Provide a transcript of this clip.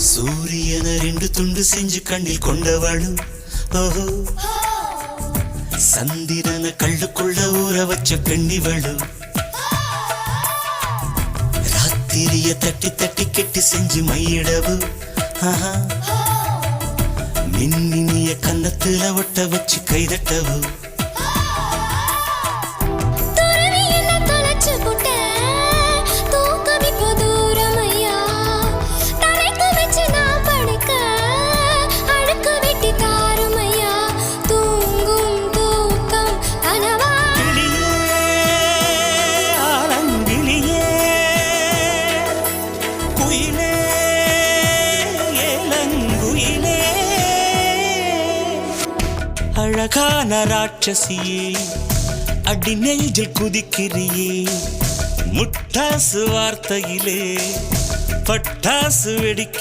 சூரியனை ரெண்டு துண்டு செஞ்சு கண்ணில் கொண்டவளும் ஓஹோ, சந்திரனை கள்ளுக்குள்ள ஊற வச்ச பெண்ணிவளும், ராத்திரிய தட்டி தட்டி கெட்டி செஞ்சு மையிடவு, மின்னினிய கன்னத்துல ஒட்ட வச்சு கைதட்டவு. அழகான ராட்சசியே, அடி நெஞ்சில் குதிக்கிறியே, முட்டாசு வார்த்தையிலே பட்டாசு வெடிக்க